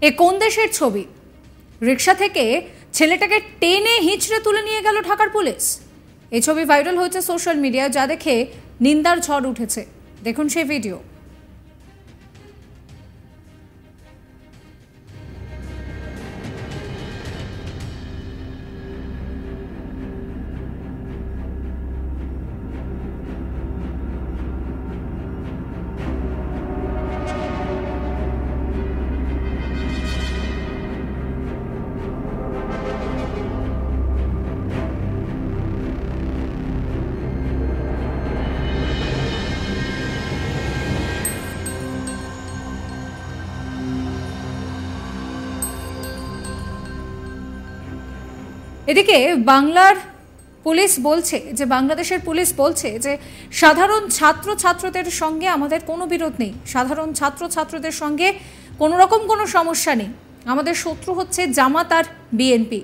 এ কোন দেশের ছবি? রিকশা থেকে ছেলেটাকে টেনে হিঁচড়ে তুলে নিয়ে গেল ঢাকার পুলিশ। এই ছবি ভাইরাল হয়েছে সোশ্যাল মিডিয়ায়, যা দেখে নিন্দার ঝড় উঠেছে। দেখুন সেই ভিডিও। এদিকে বাংলার পুলিশ বলছে যে বাংলাদেশের পুলিশ বলছে যে সাধারণ ছাত্রছাত্রীদের সঙ্গে আমাদের কোনো বিরোধ নেই, সাধারণ ছাত্রছাত্রীদের সঙ্গে কোনো রকম কোনো সমস্যা নেই। আমাদের শত্রু হচ্ছে জামাত আর বিএনপি।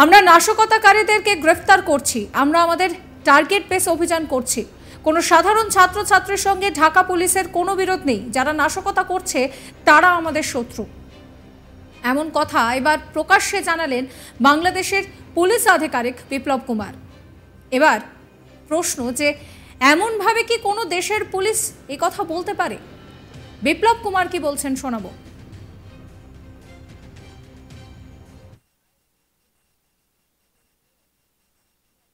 আমরা নাশকতাকারীদেরকে গ্রেফতার করছি, আমরা আমাদের টার্গেট বেস অভিযান করছি। কোনো সাধারণ ছাত্রছাত্রীর সঙ্গে ঢাকা পুলিশের কোনো বিরোধ নেই, যারা নাশকতা করছে তারা আমাদের শত্রু। এমন কথা এবার প্রকাশ্যে জানালেন বাংলাদেশের পুলিশ আধিকারিক বিপ্লব কুমার। এবার প্রশ্ন যে এমনভাবে কি কোনো দেশের পুলিশ এই কথা বলতে পারে? বিপ্লব কুমার কি বলছেন শোনাবো।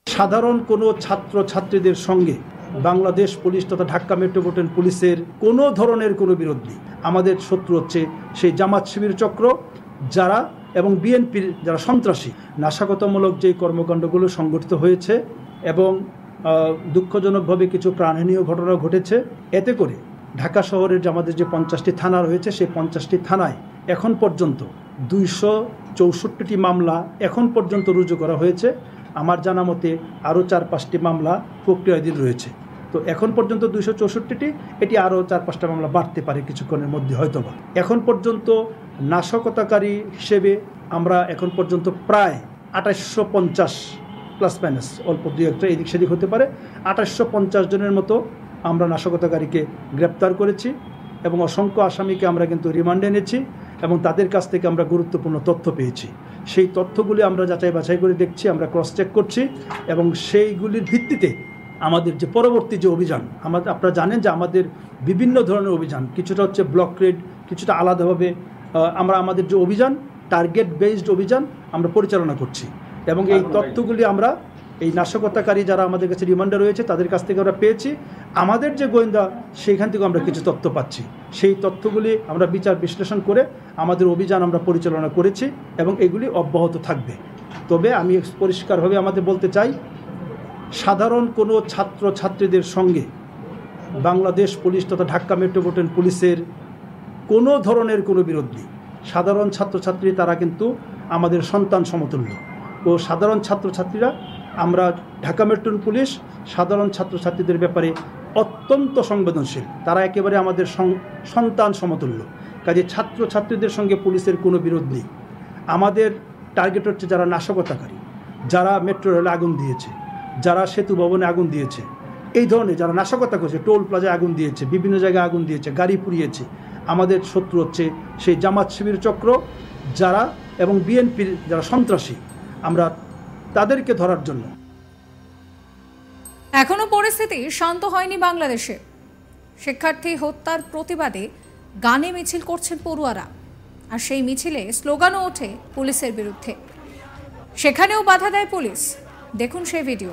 সাধারণ কোনো ছাত্রছাত্রীদের সঙ্গে বাংলাদেশ পুলিশ তথা ঢাকা মেট্রোপলিটন পুলিশের কোনো ধরনের কোনো বিরোধ নেই। আমাদের শত্রু হচ্ছে সেই জামাত শিবির চক্র যারা এবং বিএনপির যারা সন্ত্রাসী। নাশকতামূলক যে কর্মকাণ্ডগুলো সংঘটিত হয়েছে এবং দুঃখজনকভাবে কিছু প্রাণহানিও ঘটনা ঘটেছে, এতে করে ঢাকা শহরের যে আমাদের যে 50টি থানা রয়েছে সেই 50টি থানায় এখন পর্যন্ত 264টি মামলা এখন পর্যন্ত রুজু করা হয়েছে। আমার জানা মতে আরও 4-5টি মামলা প্রক্রিয়াধীন রয়েছে। তো এখন পর্যন্ত 264টি, এটি আরও 4-5টা মামলা বাড়তে পারে কিছুক্ষণের মধ্যে হয়তোবা। এখন পর্যন্ত নাশকতাকারী হিসেবে আমরা এখন পর্যন্ত প্রায় 2850 প্লাস মাইনাস অল্প দুই একটা এদিক সেদিক হতে পারে 2850 জনের মতো আমরা নাশকতাকারীকে গ্রেপ্তার করেছি এবং অসংখ্য আসামিকে আমরা কিন্তু রিমান্ডে এনেছি এবং তাদের কাছ থেকে আমরা গুরুত্বপূর্ণ তথ্য পেয়েছি। সেই তথ্যগুলি আমরা যাচাই বাছাই করে দেখছি, আমরা ক্রস চেক করছি এবং সেইগুলির ভিত্তিতে আমাদের যে পরবর্তী যে অভিযান, আপনারা জানেন যে আমাদের বিভিন্ন ধরনের অভিযান, কিছুটা হচ্ছে ব্লক রেড, কিছুটা আলাদাভাবে আমরা আমাদের যে অভিযান টার্গেট বেসড অভিযান আমরা পরিচালনা করছি এবং এই তথ্যগুলি আমরা এই নাশকতাকারী যারা আমাদের কাছে রিমান্ডে রয়েছে তাদের কাছ থেকে আমরা পেয়েছি। আমাদের যে গোয়েন্দা সেইখান থেকে আমরা কিছু তথ্য পাচ্ছি, সেই তথ্যগুলি আমরা বিচার বিশ্লেষণ করে আমাদের অভিযান আমরা পরিচালনা করেছি এবং এগুলি অব্যাহত থাকবে। তবে আমি পরিষ্কারভাবে আমাদের বলতে চাই, সাধারণ কোনো ছাত্রছাত্রীদের সঙ্গে বাংলাদেশ পুলিশ তথা ঢাকা মেট্রোপলিটন পুলিশের কোনো ধরনের কোনো বিরোধ নেই। সাধারণ ছাত্রছাত্রী তারা কিন্তু আমাদের সন্তান সমতুল্য ও সাধারণ ছাত্রছাত্রীরা আমরা ঢাকা মেট্রোপলিটন পুলিশ সাধারণ ছাত্রছাত্রীদের ব্যাপারে অত্যন্ত সংবেদনশীল। তারা একেবারে আমাদের সন্তান সমতুল্য। কাজে ছাত্রছাত্রীদের সঙ্গে পুলিশের কোনো বিরোধ নেই। আমাদের টার্গেট হচ্ছে যারা নাশকতাকারী, যারা মেট্রো রেলে আগুন দিয়েছে, যারা সেতু ভবনে আগুন দিয়েছে, এই ধরনের যারা নাশকতা করছে, টোল প্লাজায় আগুন দিয়েছে, বিভিন্ন জায়গায় আগুন দিয়েছে, গাড়ি পুড়িয়েছে, আমাদের শত্রু হচ্ছে সেই জামাত শিবির চক্র যারা এবং বিএনপির যারা সন্ত্রাসী। আমরা তাদেরকে ধরার জন্য এখনো পরিস্থিতি শান্ত হয়নি বাংলাদেশে। শিক্ষার্থী হত্যার প্রতিবাদে গানে মিছিল করছেন পড়ুয়ারা, আর সেই মিছিলে স্লোগানও ওঠে পুলিশের বিরুদ্ধে। সেখানেও বাধা দেয় পুলিশ। দেখুন সেই ভিডিও।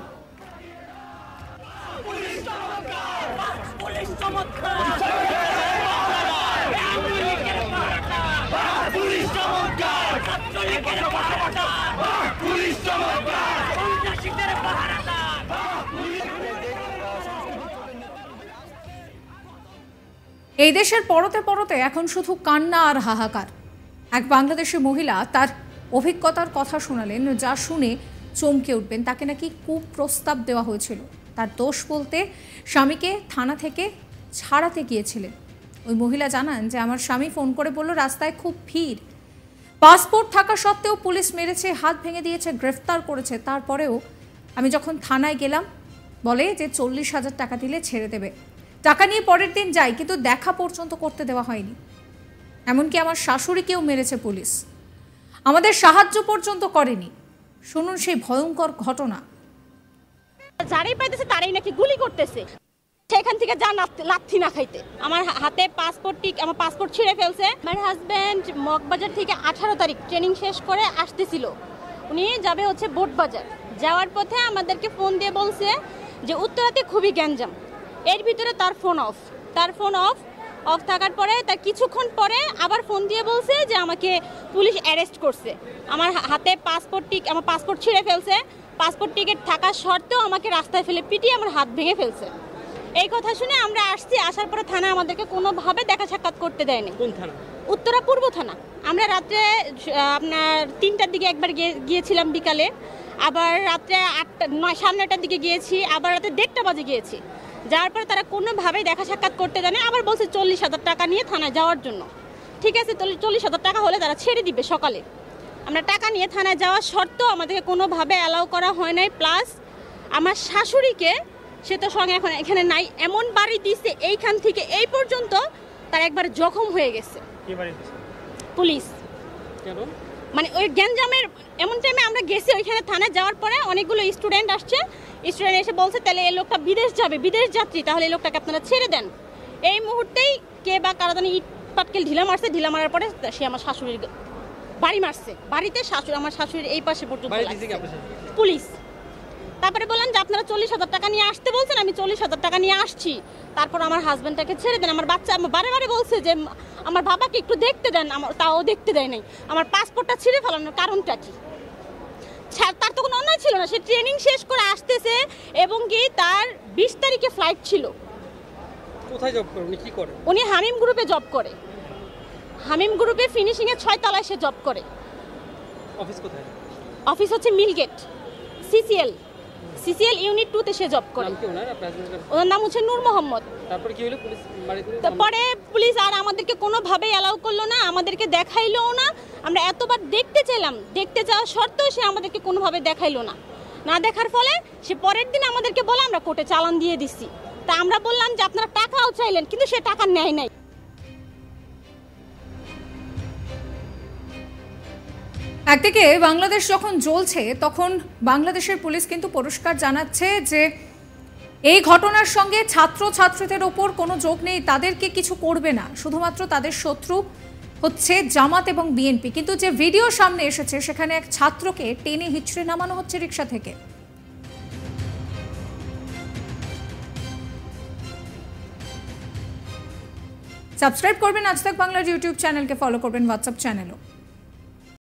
এই দেশের পরতে পরতে এখন শুধু কান্না আর হাহাকার। এক বাংলাদেশি মহিলা তার অভিজ্ঞতার কথা শোনালেন, যা শুনে চমকে উঠবেন। তাকে নাকি কুপ্রস্তাব দেওয়া হয়েছিল। তার দোষ বলতে স্বামীকে থানা থেকে ছাড়াতে গিয়েছিলেন। ওই মহিলা জানান যে আমার স্বামী ফোন করে বলল রাস্তায় খুব ভিড়, পাসপোর্ট থাকা সত্ত্বেও পুলিশ মেরেছে, হাত ভেঙে দিয়েছে, গ্রেফতার করেছে। তারপরেও আমি যখন থানায় গেলাম বলে যে 40,000 টাকা দিলে ছেড়ে দেবে। টাকা নিয়ে পরের দিন যাই, কিন্তু দেখা পর্যন্ত করতে দেওয়া হয়নি। এমনকি আমার শাশুড়িকেও মেরেছে পুলিশ, আমাদের সাহায্য পর্যন্ত করেনি। শুনুন সেই ভয়ঙ্কর ঘটনা। যারাই পাইতেছে তারাই নাকি গুলি করতেছে, সেখান থেকে যা লাথি না খাইতে। আমার হাতে আমার পাসপোর্ট ছিঁড়ে ফেলছে। আমার হাজব্যান্ড মগবাজার থেকে 18 তারিখ ট্রেনিং শেষ করে আসতেছিল, উনি যাবে হচ্ছে বোটবাজার। যাওয়ার পথে আমাদেরকে ফোন দিয়ে বলছে যে উত্তরাতে খুবই গ্যাঞ্জাম। এর ভিতরে তার ফোন অফ থাকার পরে তার কিছুক্ষণ পরে আবার ফোন দিয়ে বলছে যে আমাকে পুলিশ অ্যারেস্ট করছে। আমার হাতে আমার পাসপোর্ট ছিঁড়ে ফেলছে, পাসপোর্ট টিকিট থাকা সত্ত্বেও আমাকে রাস্তায় ফেলে পিটিয়ে আমার হাত ভেঙে ফেলছে। এই কথা শুনে আমরা আসছি, আসার পরে থানা আমাদেরকে কোনোভাবে দেখা সাক্ষাৎ করতে দেয়নি। কোন থানা? উত্তরা পূর্ব থানা। আমরা রাত্রে আপনার 3টার দিকে একবার গিয়েছিলাম বিকালে, আবার রাত্রে 9:30টার দিকে গিয়েছি, আবার রাতে 1:30টা বাজে গিয়েছি। যাওয়ার পরে তারা কোনোভাবেই দেখা সাক্ষাৎ করতে দেয়নি। আবার বলছে 40,000 টাকা নিয়ে থানায় যাওয়ার জন্য। ঠিক আছে, 40,000 টাকা হলে তারা ছেড়ে দিবে সকালে। আমরা টাকা নিয়ে থানায় যাওয়া সত্ত্বেও আমাদেরকে কোনোভাবে অ্যালাউ করা হয় নাই। প্লাস আমার শাশুড়িকে, সে তো সঙ্গে এখন এখানে নাই, এমন বাড়ি দিচ্ছে এইখান থেকে এই পর্যন্ত তার একবার জখম হয়ে গেছে। পুলিশ মানে ওই গ্যাঞ্জামের এমন টাইমে আমরা গেছি ওইখানে থানায়। যাওয়ার পরে অনেকগুলো স্টুডেন্ট আসছে, স্টুডেন্ট এসে বলছে তাহলে এই লোকটা বিদেশ যাবে, বিদেশ যাত্রী, তাহলে এই লোকটাকে আপনারা ছেড়ে দেন। এই মুহূর্তেই কে বা কারা জানি ইট পাটকেল ঢিলা মারছে, ঢিলা মারার পরে সে আমার শাশুড়ির বাড়ি মারছে। বাড়িতে আমার শাশুড়ির এই পাশে পর্যন্ত পুলিশ। তারপরে বললাম যে আপনারা 40,000 টাকা নিয়ে আসতে বলছেন, আমি 40,000 টাকা নিয়ে আসছি, তারপর আমার হাজব্যান্ডটাকে ছেড়ে দেন। আমার বাচ্চা বারে বারে বলছে যে আমার বাবাকে একটু দেখতে দেন, তাও দেখতে দেয় নাই। আমার পাসপোর্টটা ছিঁড়ে ফেলানোর কারণটা কি? তার তো কোনো অন্যায় ছিল না, সে ট্রেনিং শেষ করে আসতেছে এবং কি তার 20 তারিখে ফ্লাইট ছিল। কোথায় জব করে, উনি কি করে? উনি হামিম গ্রুপে জব করে। হামিম গ্রুপে ফিনিশিংয়ে 6 তলায় সে জব করে। অফিস কোথায়? অফিস হচ্ছে মিলগেট, সিসিএল ইউনিট 2 তে সে জব করে। ওর নাম হচ্ছে নূর মোহাম্মদ। তারপরে কি হলো? পুলিশ তারপরে পুলিশ আর আমাদেরকে কোনোভাবেই অ্যালাউ করলো না, আমাদেরকে দেখাইলোও না। আমরা এতবার দেখতে চাইলাম, দেখতে যাওয়া সত্ত্বেও সে আমাদেরকে কোনোভাবে দেখাইলো না। না দেখার ফলে সে পরের দিন আমাদেরকে বলে আমরা কোর্টে চালান দিয়ে দিচ্ছি। তা আমরা বললাম যে আপনারা টাকাও চাইলেন, কিন্তু সে টাকা নেয় নাই। একদিকে বাংলাদেশ যখন জ্বলছে তখন বাংলাদেশের পুলিশ কিন্তু পরিষ্কার জানাচ্ছে যে এই ঘটনার সঙ্গে ছাত্রছাত্রীদের ওপর কোনো যোগ নেই, তাদেরকে কিছু করবে না, শুধুমাত্র তাদের শত্রু হচ্ছে জামাত এবং বিএনপি। কিন্তু যে ভিডিও সামনে এসেছে সেখানে এক ছাত্রকে টেনে হিচড়ে নামানো হচ্ছে রিকশা থেকে। সাবস্ক্রাইব করবেন আজ তাক বাংলার ইউটিউব চ্যানেলকে, ফলো করবেন হোয়াটসঅ্যাপ চ্যানেলও।